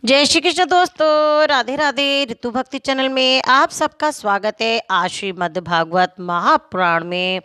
जय श्री कृष्ण दोस्तों, राधे राधे। ऋतु भक्ति चैनल में आप सबका स्वागत है। आज श्रीमद् भागवत महापुराण में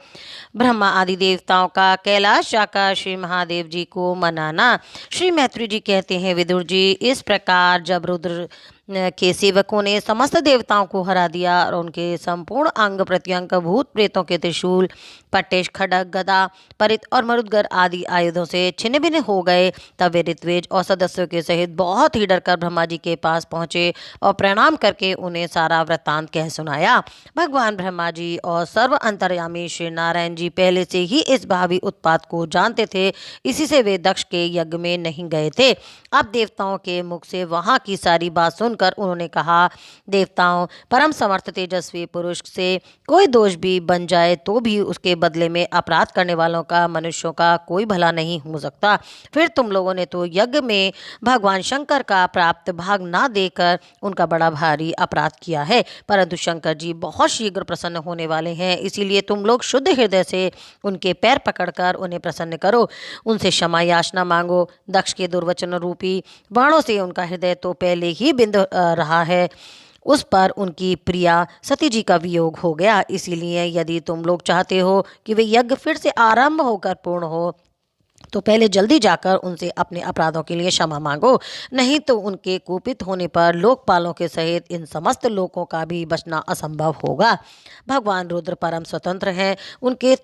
ब्रह्मा आदि देवताओं का कैलाश जाकर श्री महादेव जी को मनाना। श्री मैत्री जी कहते हैं, विदुर जी, इस प्रकार जब रुद्र के सेवकों ने समस्त देवताओं को हरा दिया और उनके संपूर्ण अंग प्रत्यंग भूत प्रेतों के त्रिशूल, पट्टेश, खड्ग, गदा, परित और मरुदगर आदि आयुधों से छिन्न भिन्न हो गए, तब वे ऋत्विज और सदस्यों के सहित बहुत ही डरकर ब्रह्मा जी के पास पहुंचे और प्रणाम करके उन्हें सारा वृत्तांत कह सुनाया। भगवान ब्रह्मा जी और सर्व अंतर्यामी श्री नारायण जी पहले से ही इस भावी उत्पात को जानते थे, इसी से वे दक्ष के यज्ञ में नहीं गए थे। अब देवताओं के मुख से वहां की सारी बात सुनकर उन्होंने कहा, देवताओं, परम समर्थ तेजस्वी पुरुष से कोई दोष भी बन जाए तो भी उसके बदले में अपराध करने वालों का, मनुष्यों का कोई भला नहीं हो सकता। फिर तुम लोगों ने तो यज्ञ में भगवान शंकर का प्राप्त भाग ना देकर उनका बड़ा भारी अपराध किया है, परंतु शंकर जी बहुत शीघ्र प्रसन्न होने वाले हैं, इसीलिए तुम लोग शुद्ध हृदय से उनके पैर पकड़कर उन्हें प्रसन्न करो, उनसे क्षमा याचना मांगो। दक्ष के दुर्वचन रूपी बाणों से उनका हृदय तो पहले ही बिंद रहा है, उस पर उनकी प्रिया सती जी का वियोग हो गया। इसीलिए यदि तुम लोग चाहते हो कि वे यज्ञ फिर से आरंभ होकर पूर्ण हो, तो पहले जल्दी जाकर उनसे अपने अपराधों के लिए क्षमा मांगो, नहीं तो उनके कुपित होने पर लोकपालों के सहित इन समस्त लोकों का भी बचना असंभव होगा। भगवान रुद्र परम स्वतंत्र हैं, उनके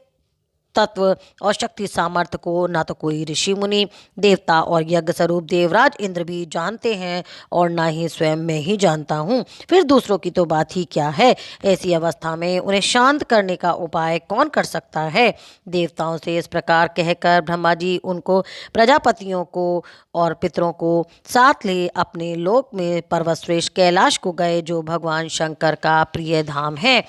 तत्व और शक्ति सामर्थ्य को ना तो कोई ऋषि मुनि, देवता और यज्ञ स्वरूप देवराज इंद्र भी जानते हैं और ना ही स्वयं मैं ही जानता हूँ, फिर दूसरों की तो बात ही क्या है। ऐसी अवस्था में उन्हें शांत करने का उपाय कौन कर सकता है। देवताओं से इस प्रकार कहकर ब्रह्मा जी उनको, प्रजापतियों को और पितरों को साथ ले अपने लोक में पर्वतश्रेष्ठ कैलाश को गए, जो भगवान शंकर का प्रिय धाम है।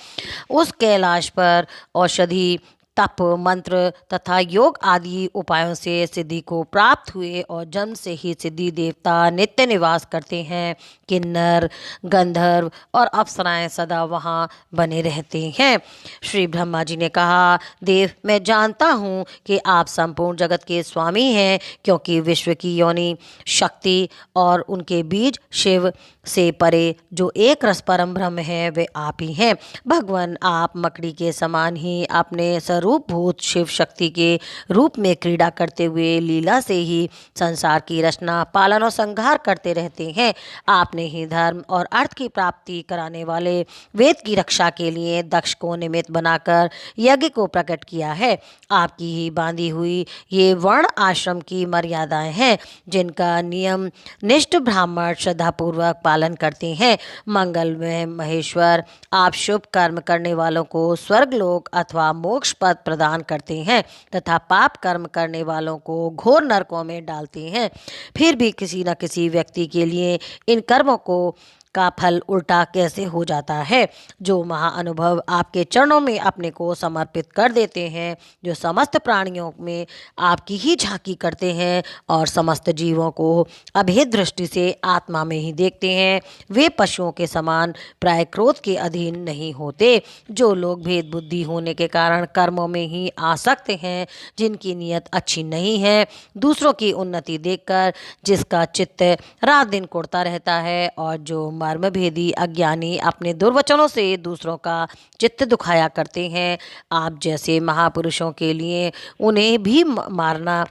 उस कैलाश पर औषधि, तप, मंत्र तथा योग आदि उपायों से सिद्धि को प्राप्त हुए और जन्म से ही सिद्धि देवता नित्य निवास करते हैं। किन्नर, गंधर्व और अप्सराएं सदा वहाँ बने रहते हैं। श्री ब्रह्मा जी ने कहा, देव, मैं जानता हूँ कि आप संपूर्ण जगत के स्वामी हैं, क्योंकि विश्व की योनि, शक्ति और उनके बीज शिव से परे जो एक रस परम ब्रह्म है, वे आप ही हैं। भगवान, आप मकड़ी के समान ही अपने स्वरूप भूत शिव शक्ति के रूप में क्रीड़ा करते हुए लीला से ही संसार की रचना, पालन और संहार करते रहते हैं। आपने ही धर्म और अर्थ की प्राप्ति कराने वाले वेद की रक्षा के लिए दक्ष को निमित्त बनाकर यज्ञ को प्रकट किया है। आपकी ही बांधी हुई ये वर्ण आश्रम की मर्यादाएं हैं, जिनका नियम निष्ठ ब्राह्मण श्रद्धापूर्वक पालन करते हैं। मंगलमय महेश्वर, आप शुभ कर्म करने वालों को स्वर्गलोक अथवा मोक्ष पद प्रदान करते हैं तथा पाप कर्म करने वालों को घोर नरकों में डालते हैं। फिर भी किसी न किसी व्यक्ति के लिए इन कर्मों को का फल उल्टा कैसे हो जाता है। जो महाअनुभव आपके चरणों में अपने को समर्पित कर देते हैं, जो समस्त प्राणियों में आपकी ही झांकी करते हैं और समस्त जीवों को अभेद दृष्टि से आत्मा में ही देखते हैं, वे पशुओं के समान प्राय क्रोध के अधीन नहीं होते। जो लोग भेद बुद्धि होने के कारण कर्मों में ही आसक्त हैं, जिनकी नीयत अच्छी नहीं है, दूसरों की उन्नति देखकर जिसका चित्त रात दिन कुढ़ता रहता है, और जो मर्म भेदी अज्ञानी अपने दुर्वचनों से दूसरों का चित्त दुखाया करते हैं, आप जैसे महापुरुषों के लिए उन्हें भी मारना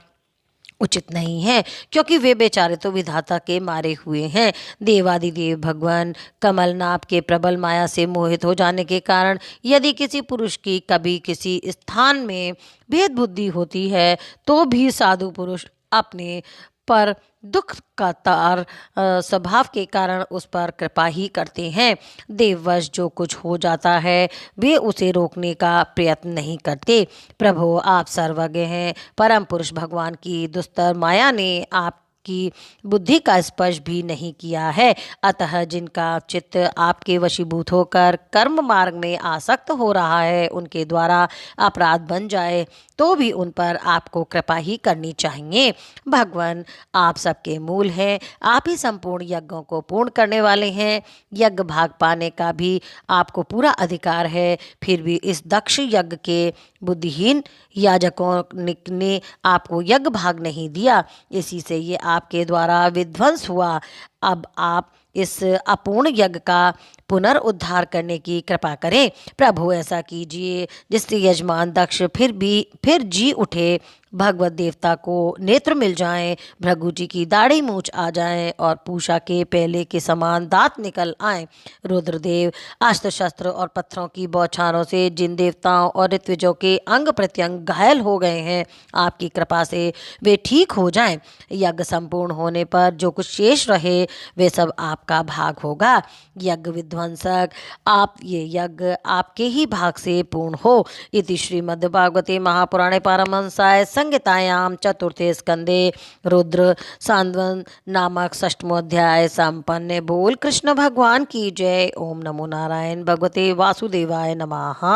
उचित नहीं है, क्योंकि वे बेचारे तो विधाता के मारे हुए हैं। देवादिदेव भगवान कमलनाभ के प्रबल माया से मोहित हो जाने के कारण यदि किसी पुरुष की कभी किसी स्थान में भेद बुद्धि होती है, तो भी साधु पुरुष अपने पर दुख का तार स्वभाव के कारण उस पर कृपा ही करते हैं। देववश जो कुछ हो जाता है, वे उसे रोकने का प्रयत्न नहीं करते। प्रभु, आप सर्वज्ञ हैं। परम पुरुष भगवान की दुस्तर माया ने आपकी बुद्धि का स्पर्श भी नहीं किया है, अतः जिनका चित्त आपके वशीभूत होकर कर्म मार्ग में आसक्त हो रहा है, उनके द्वारा अपराध बन जाए तो भी उन पर आपको कृपा ही करनी चाहिए। भगवान, आप सबके मूल हैं, आप ही संपूर्ण यज्ञों को पूर्ण करने वाले हैं। यज्ञ भाग पाने का भी आपको पूरा अधिकार है, फिर भी इस दक्ष यज्ञ के बुद्धिहीन याजकों ने आपको यज्ञ भाग नहीं दिया, इसी से ये आपके द्वारा विध्वंस हुआ। अब आप इस अपूर्ण यज्ञ का पुनर्उद्धार करने की कृपा करें। प्रभु ऐसा कीजिए जिससे यजमान दक्ष फिर जी उठे, भगवत देवता को नेत्र मिल जाएं, भृगु जी की दाढ़ी मूछ आ जाएं और पूषा के पहले के समान दांत निकल आएं। रुद्रदेव अस्त्र शस्त्र और पत्थरों की बौछारों से जिन देवताओं और ऋत्विजों के अंग प्रत्यंग घायल हो गए हैं, आपकी कृपा से वे ठीक हो जाएं। यज्ञ संपूर्ण होने पर जो कुछ शेष रहे वे सब आपका भाग होगा। यज्ञ विध्वंसक, आप ये यज्ञ आपके ही भाग से पूर्ण हो। इति श्रीमद्भागवते महापुराणे पारमहंसाय संहितायां चतुर्थे स्कंदे रुद्र सांदवन नामक षष्ठमोध्याय संपन्न। बोल कृष्ण भगवान की जय। ओम नमो नारायण भगवते वासुदेवाय नमः।